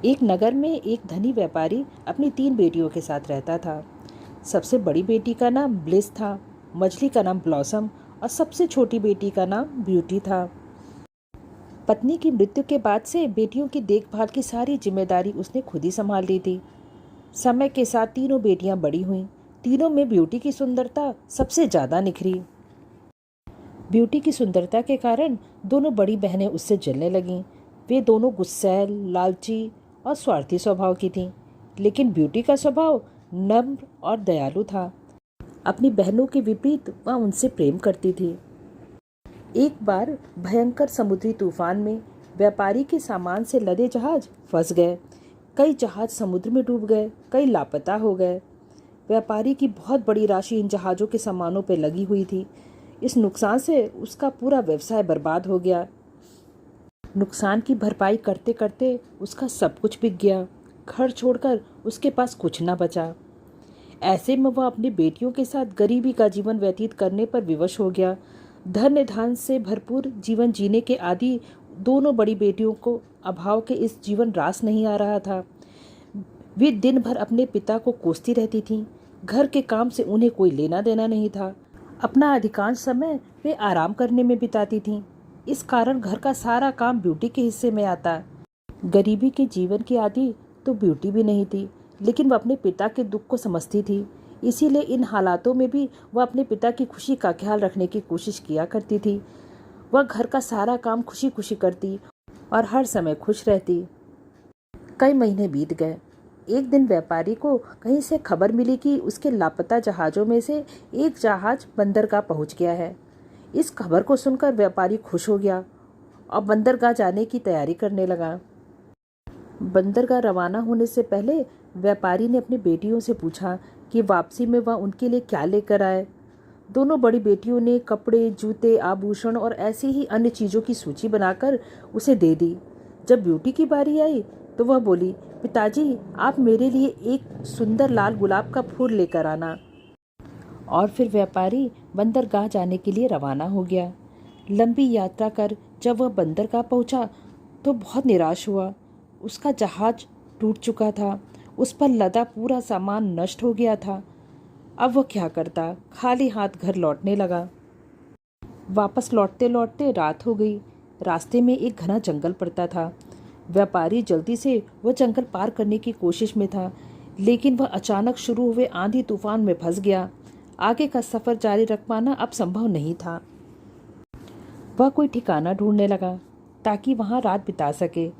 एक नगर में एक धनी व्यापारी अपनी 3 बेटियों के साथ रहता था। सबसे बड़ी बेटी का नाम ब्लिस था, मझली का नाम ब्लॉसम और सबसे छोटी बेटी का नाम ब्यूटी था। पत्नी की मृत्यु के बाद से बेटियों की देखभाल की सारी जिम्मेदारी उसने खुद ही संभाल ली थी। समय के साथ तीनों बेटियां बड़ी हुईं। तीनों में ब्यूटी की सुंदरता सबसे ज़्यादा निखरी। ब्यूटी की सुंदरता के कारण दोनों बड़ी बहनें उससे जलने लगीं। वे दोनों गुस्सैल, लालची और स्वार्थी स्वभाव की थीं, लेकिन ब्यूटी का स्वभाव नम्र और दयालु था। अपनी बहनों के विपरीत वह उनसे प्रेम करती थी। एक बार भयंकर समुद्री तूफान में व्यापारी के सामान से लदे जहाज फंस गए। कई जहाज समुद्र में डूब गए, कई लापता हो गए। व्यापारी की बहुत बड़ी राशि इन जहाज़ों के सामानों पर लगी हुई थी। इस नुकसान से उसका पूरा व्यवसाय बर्बाद हो गया। नुकसान की भरपाई करते करते उसका सब कुछ बिक गया। घर छोड़कर उसके पास कुछ न बचा। ऐसे में वह अपनी बेटियों के साथ गरीबी का जीवन व्यतीत करने पर विवश हो गया। धन्य धान से भरपूर जीवन जीने के आदि दोनों बड़ी बेटियों को अभाव के इस जीवन रास नहीं आ रहा था। वे दिन भर अपने पिता को कोसती रहती थीं। घर के काम से उन्हें कोई लेना देना नहीं था। अपना अधिकांश समय वे आराम करने में बिताती थीं। इस कारण घर का सारा काम ब्यूटी के हिस्से में आता। गरीबी के जीवन की आदि तो ब्यूटी भी नहीं थी, लेकिन वह अपने पिता के दुख को समझती थी। इसीलिए इन हालातों में भी वह अपने पिता की खुशी का ख्याल रखने की कोशिश किया करती थी। वह घर का सारा काम खुशी खुशी करती और हर समय खुश रहती। कई महीने बीत गए। एक दिन व्यापारी को कहीं से खबर मिली कि उसके लापता जहाज़ों में से एक जहाज़ बंदरगाह पहुंच गया है। इस खबर को सुनकर व्यापारी खुश हो गया और बंदरगाह जाने की तैयारी करने लगा। बंदरगाह रवाना होने से पहले व्यापारी ने अपनी बेटियों से पूछा कि वापसी में वह उनके लिए क्या लेकर आए। दोनों बड़ी बेटियों ने कपड़े, जूते, आभूषण और ऐसी ही अन्य चीज़ों की सूची बनाकर उसे दे दी। जब ब्यूटी की बारी आई तो वह बोली, पिताजी, आप मेरे लिए एक सुंदर लाल गुलाब का फूल लेकर आना। और फिर व्यापारी बंदरगाह जाने के लिए रवाना हो गया। लंबी यात्रा कर जब वह बंदरगाह पहुंचा तो बहुत निराश हुआ। उसका जहाज टूट चुका था। उस पर लदा पूरा सामान नष्ट हो गया था। अब वह क्या करता? खाली हाथ घर लौटने लगा। वापस लौटते लौटते रात हो गई। रास्ते में एक घना जंगल पड़ता था। व्यापारी जल्दी से वह जंगल पार करने की कोशिश में था, लेकिन वह अचानक शुरू हुए आंधी तूफान में फंस गया। आगे का सफ़र जारी रख पाना अब संभव नहीं था। वह कोई ठिकाना ढूंढने लगा ताकि वहाँ रात बिता सके।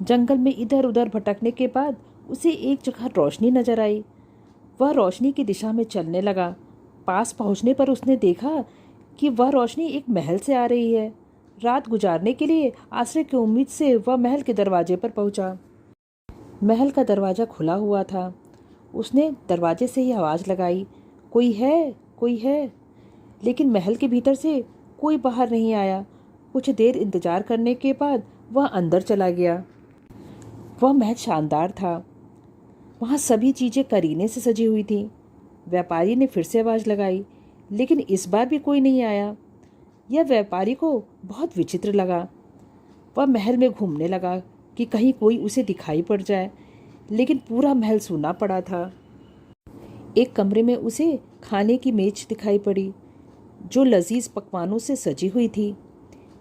जंगल में इधर उधर भटकने के बाद उसे एक जगह रोशनी नजर आई। वह रोशनी की दिशा में चलने लगा। पास पहुंचने पर उसने देखा कि वह रोशनी एक महल से आ रही है। रात गुजारने के लिए आश्रय की उम्मीद से वह महल के दरवाजे पर पहुंचा। महल का दरवाज़ा खुला हुआ था। उसने दरवाजे से ही आवाज़ लगाई, कोई है, कोई है। लेकिन महल के भीतर से कोई बाहर नहीं आया। कुछ देर इंतजार करने के बाद वह अंदर चला गया। वह महल शानदार था। वहाँ सभी चीज़ें करीने से सजी हुई थीं। व्यापारी ने फिर से आवाज़ लगाई, लेकिन इस बार भी कोई नहीं आया। यह व्यापारी को बहुत विचित्र लगा। वह महल में घूमने लगा कि कहीं कोई उसे दिखाई पड़ जाए, लेकिन पूरा महल सूना पड़ा था। एक कमरे में उसे खाने की मेज दिखाई पड़ी, जो लजीज पकवानों से सजी हुई थी।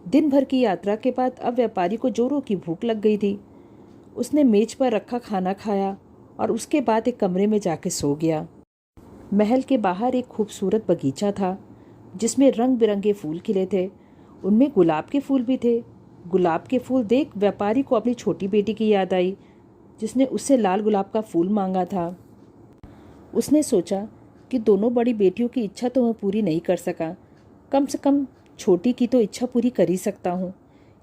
दिन भर की यात्रा के बाद अब व्यापारी को जोरों की भूख लग गई थी। उसने मेज पर रखा खाना खाया और उसके बाद एक कमरे में जाके सो गया। महल के बाहर एक खूबसूरत बगीचा था, जिसमें रंग बिरंगे फूल खिले थे। उनमें गुलाब के फूल भी थे। गुलाब के फूल देख व्यापारी को अपनी छोटी बेटी की याद आई, जिसने उससे लाल गुलाब का फूल मांगा था। उसने सोचा कि दोनों बड़ी बेटियों की इच्छा तो वह पूरी नहीं कर सका, कम से कम छोटी की तो इच्छा पूरी कर ही सकता हूँ।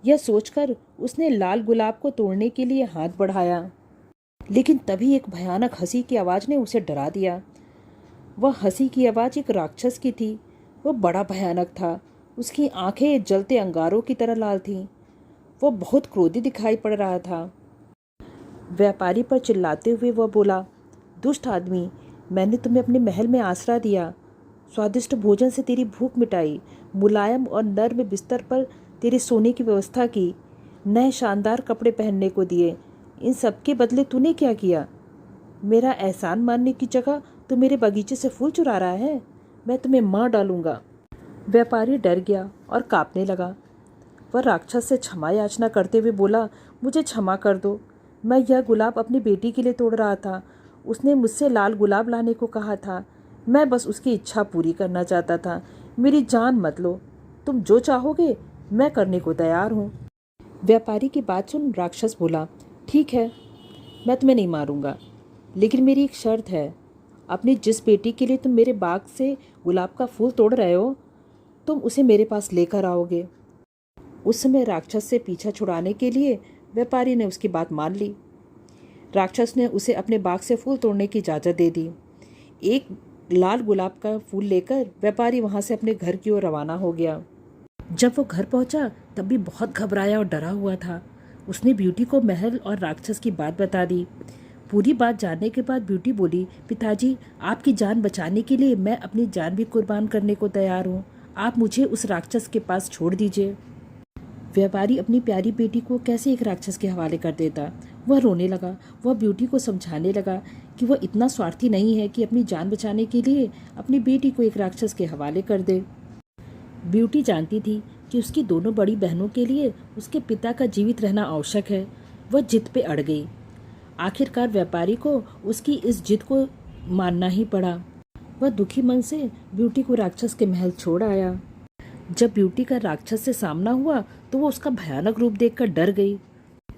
यह सोचकर उसने लाल गुलाब को तोड़ने के लिए हाथ बढ़ाया, लेकिन तभी एक भयानक हंसी की आवाज़ ने उसे डरा दिया। वह हंसी की आवाज़ एक राक्षस की थी। वह बड़ा भयानक था। उसकी आंखें जलते अंगारों की तरह लाल थीं। वह बहुत क्रोधी दिखाई पड़ रहा था। व्यापारी पर चिल्लाते हुए वह बोला, दुष्ट आदमी, मैंने तुम्हें अपने महल में आसरा दिया, स्वादिष्ट भोजन से तेरी भूख मिटाई, मुलायम और नर्म बिस्तर पर तेरे सोने की व्यवस्था की, नए शानदार कपड़े पहनने को दिए, इन सब के बदले तूने क्या किया? मेरा एहसान मानने की जगह तू मेरे बगीचे से फूल चुरा रहा है। मैं तुम्हें मार डालूंगा। व्यापारी डर गया और कांपने लगा। वह राक्षस से क्षमा याचना करते हुए बोला, मुझे क्षमा कर दो। मैं यह गुलाब अपनी बेटी के लिए तोड़ रहा था। उसने मुझसे लाल गुलाब लाने को कहा था। मैं बस उसकी इच्छा पूरी करना चाहता था। मेरी जान मत लो। तुम जो चाहोगे मैं करने को तैयार हूँ। व्यापारी की बात सुन राक्षस बोला, ठीक है, मैं तुम्हें नहीं मारूंगा, लेकिन मेरी एक शर्त है। अपनी जिस बेटी के लिए तुम मेरे बाग से गुलाब का फूल तोड़ रहे हो, तुम उसे मेरे पास लेकर आओगे। उस समय राक्षस से पीछा छुड़ाने के लिए व्यापारी ने उसकी बात मान ली। राक्षस ने उसे अपने बाग से फूल तोड़ने की इजाज़त दे दी। एक लाल गुलाब का फूल लेकर व्यापारी वहाँ से अपने घर की ओर रवाना हो गया। जब वो घर पहुँचा तब भी बहुत घबराया और डरा हुआ था। उसने ब्यूटी को महल और राक्षस की बात बता दी। पूरी बात जानने के बाद ब्यूटी बोली, पिताजी, आपकी जान बचाने के लिए मैं अपनी जान भी कुर्बान करने को तैयार हूँ। आप मुझे उस राक्षस के पास छोड़ दीजिए। व्यापारी अपनी प्यारी बेटी को कैसे एक राक्षस के हवाले कर देता। वह रोने लगा। वह ब्यूटी को समझाने लगा कि वह इतना स्वार्थी नहीं है कि अपनी जान बचाने के लिए अपनी बेटी को एक राक्षस के हवाले कर दे। ब्यूटी जानती थी कि उसकी दोनों बड़ी बहनों के लिए उसके पिता का जीवित रहना आवश्यक है। वह जिद पे अड़ गई। आखिरकार व्यापारी को उसकी इस जिद को मानना ही पड़ा। वह दुखी मन से ब्यूटी को राक्षस के महल छोड़ आया। जब ब्यूटी का राक्षस से सामना हुआ तो वो उसका भयानक रूप देखकर डर गई।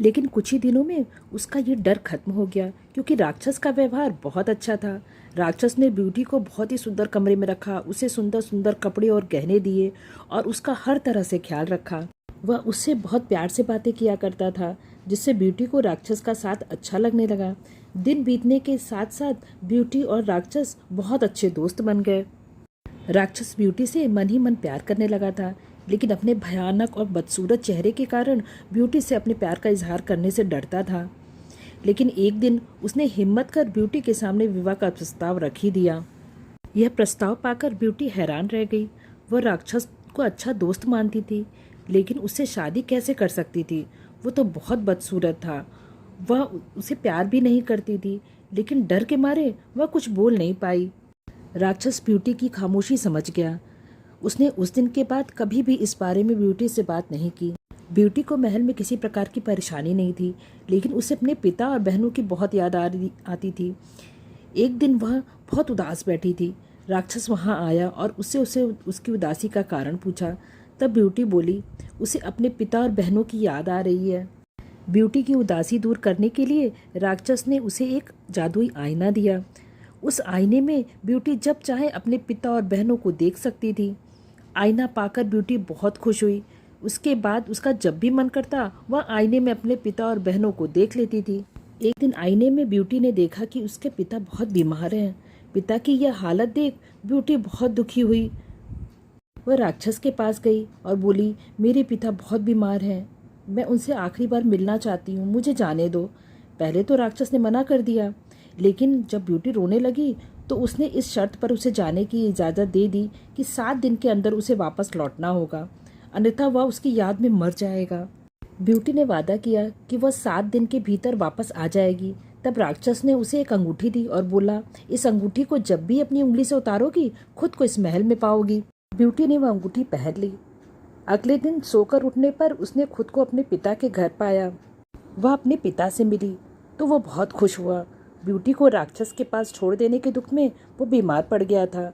लेकिन कुछ ही दिनों में उसका ये डर खत्म हो गया, क्योंकि राक्षस का व्यवहार बहुत अच्छा था। राक्षस ने ब्यूटी को बहुत ही सुंदर कमरे में रखा, उसे सुंदर सुंदर कपड़े और गहने दिए और उसका हर तरह से ख्याल रखा। वह उससे बहुत प्यार से बातें किया करता था, जिससे ब्यूटी को राक्षस का साथ अच्छा लगने लगा। दिन बीतने के साथ साथ ब्यूटी और राक्षस बहुत अच्छे दोस्त बन गए। राक्षस ब्यूटी से मन ही मन प्यार करने लगा था, लेकिन अपने भयानक और बदसूरत चेहरे के कारण ब्यूटी से अपने प्यार का इजहार करने से डरता था। लेकिन एक दिन उसने हिम्मत कर ब्यूटी के सामने विवाह का प्रस्ताव रख ही दिया। यह प्रस्ताव पाकर ब्यूटी हैरान रह गई। वह राक्षस को अच्छा दोस्त मानती थी, लेकिन उससे शादी कैसे कर सकती थी? वो तो बहुत बदसूरत था। वह उसे प्यार भी नहीं करती थी, लेकिन डर के मारे वह कुछ बोल नहीं पाई। राक्षस ब्यूटी की खामोशी समझ गया। उसने उस दिन के बाद कभी भी इस बारे में ब्यूटी से बात नहीं की। ब्यूटी को महल में किसी प्रकार की परेशानी नहीं थी, लेकिन उसे अपने पिता और बहनों की बहुत याद आती थी। एक दिन वह बहुत उदास बैठी थी। राक्षस वहां आया और उससे उसकी उदासी का कारण पूछा। तब ब्यूटी बोली, उसे अपने पिता और बहनों की याद आ रही है। ब्यूटी की उदासी दूर करने के लिए राक्षस ने उसे एक जादुई आईना दिया। उस आईने में ब्यूटी जब चाहे अपने पिता और बहनों को देख सकती थी। आईना पाकर ब्यूटी बहुत खुश हुई। उसके बाद उसका जब भी मन करता वह आईने में अपने पिता और बहनों को देख लेती थी। एक दिन आईने में ब्यूटी ने देखा कि उसके पिता बहुत बीमार हैं। पिता की यह हालत देख ब्यूटी बहुत दुखी हुई। वह राक्षस के पास गई और बोली, मेरे पिता बहुत बीमार हैं, मैं उनसे आखिरी बार मिलना चाहती हूँ, मुझे जाने दो। पहले तो राक्षस ने मना कर दिया, लेकिन जब ब्यूटी रोने लगी तो उसने इस शर्त पर उसे जाने की इजाज़त दे दी कि 7 दिन के अंदर उसे वापस लौटना होगा, अन्यथा वह उसकी याद में मर जाएगा। ब्यूटी ने वादा किया कि वह 7 दिन के भीतर वापस आ जाएगी। तब राक्षस ने उसे एक अंगूठी दी और बोला, इस अंगूठी को जब भी अपनी उंगली से उतारोगी खुद को इस महल में पाओगी। ब्यूटी ने वह अंगूठी पहन ली। अगले दिन सोकर उठने पर उसने खुद को अपने पिता के घर पाया। वह अपने पिता से मिली तो वह बहुत खुश हुआ। ब्यूटी को राक्षस के पास छोड़ देने के दुख में वो बीमार पड़ गया था।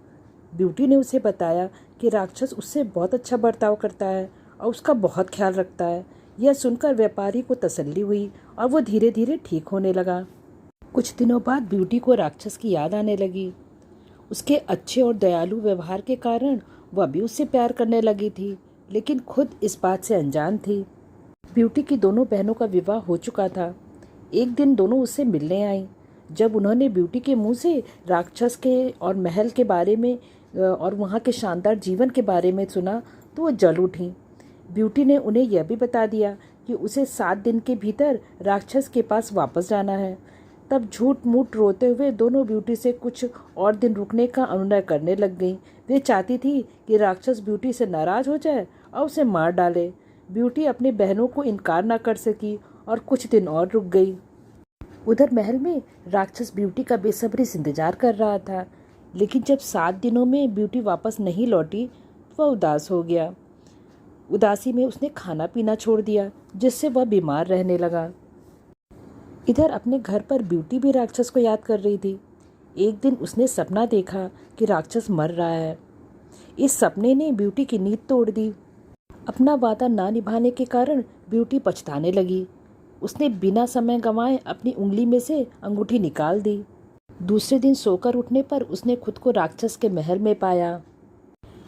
ब्यूटी ने उसे बताया कि राक्षस उससे बहुत अच्छा बर्ताव करता है और उसका बहुत ख्याल रखता है। यह सुनकर व्यापारी को तसल्ली हुई और वो धीरे धीरे ठीक होने लगा। कुछ दिनों बाद ब्यूटी को राक्षस की याद आने लगी। उसके अच्छे और दयालु व्यवहार के कारण वह भी उससे प्यार करने लगी थी, लेकिन खुद इस बात से अनजान थी। ब्यूटी की दोनों बहनों का विवाह हो चुका था। एक दिन दोनों उससे मिलने आईं। जब उन्होंने ब्यूटी के मुंह से राक्षस के और महल के बारे में और वहाँ के शानदार जीवन के बारे में सुना तो वो जल उठी। ब्यूटी ने उन्हें यह भी बता दिया कि उसे 7 दिन के भीतर राक्षस के पास वापस जाना है। तब झूठ मूठ रोते हुए दोनों ब्यूटी से कुछ और दिन रुकने का अनुनय करने लग गईं। वे चाहती थी कि राक्षस ब्यूटी से नाराज हो जाए और उसे मार डाले। ब्यूटी अपनी बहनों को इनकार न कर सकी और कुछ दिन और रुक गई। उधर महल में राक्षस ब्यूटी का बेसब्री से इंतजार कर रहा था, लेकिन जब 7 दिनों में ब्यूटी वापस नहीं लौटी तो वह उदास हो गया। उदासी में उसने खाना पीना छोड़ दिया, जिससे वह बीमार रहने लगा। इधर अपने घर पर ब्यूटी भी राक्षस को याद कर रही थी। एक दिन उसने सपना देखा कि राक्षस मर रहा है। इस सपने ने ब्यूटी की नींद तोड़ दी। अपना वादा ना निभाने के कारण ब्यूटी पछताने लगी। उसने बिना समय गंवाए अपनी उंगली में से अंगूठी निकाल दी। दूसरे दिन सोकर उठने पर उसने खुद को राक्षस के महल में पाया।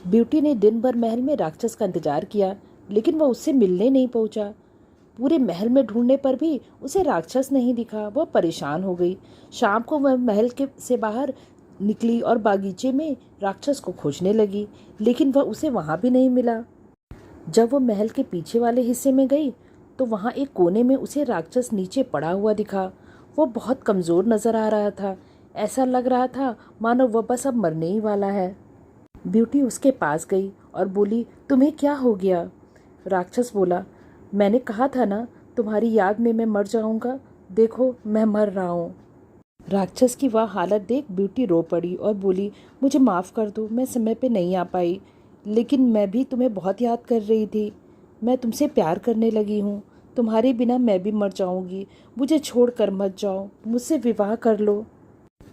ब्यूटी ने दिन भर महल में राक्षस का इंतजार किया, लेकिन वह उससे मिलने नहीं पहुंचा। पूरे महल में ढूंढने पर भी उसे राक्षस नहीं दिखा। वह परेशान हो गई। शाम को वह महल के से बाहर निकली और बागीचे में राक्षस को खोजने लगी, लेकिन वह उसे वहाँ भी नहीं मिला। जब वह महल के पीछे वाले हिस्से में गई तो वहाँ एक कोने में उसे राक्षस नीचे पड़ा हुआ दिखा। वो बहुत कमज़ोर नज़र आ रहा था। ऐसा लग रहा था मानो वह बस अब मरने ही वाला है। ब्यूटी उसके पास गई और बोली, तुम्हें क्या हो गया? राक्षस बोला, मैंने कहा था ना, तुम्हारी याद में मैं मर जाऊंगा। देखो मैं मर रहा हूँ। राक्षस की वह हालत देख ब्यूटी रो पड़ी और बोली, मुझे माफ़ कर दो, मैं समय पे नहीं आ पाई, लेकिन मैं भी तुम्हें बहुत याद कर रही थी। मैं तुमसे प्यार करने लगी हूँ। तुम्हारे बिना मैं भी मर जाऊंगी। मुझे छोड़कर मत जाओ, मुझसे विवाह कर लो।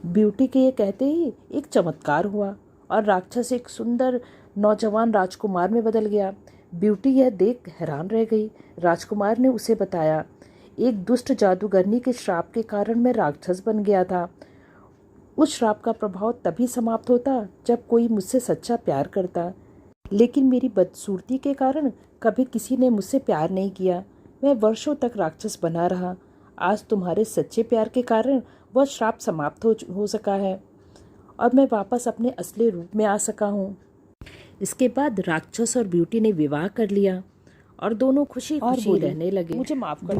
ब्यूटी के ये कहते ही एक चमत्कार हुआ और राक्षस एक सुंदर नौजवान राजकुमार में बदल गया। ब्यूटी यह देख हैरान रह गई। राजकुमार ने उसे बताया, एक दुष्ट जादूगरनी के श्राप के कारण मैं राक्षस बन गया था। उस श्राप का प्रभाव तभी समाप्त होता जब कोई मुझसे सच्चा प्यार करता, लेकिन मेरी बदसूरती के कारण कभी किसी ने मुझसे प्यार नहीं किया। मैं वर्षों तक राक्षस बना रहा। आज तुम्हारे सच्चे प्यार के कारण वह श्राप समाप्त हो सका है और मैं वापस अपने असली रूप में आ सका हूँ। इसके बाद राक्षस और ब्यूटी ने विवाह कर लिया और दोनों खुशी खुशी रहने लगे। मुझे माफ कर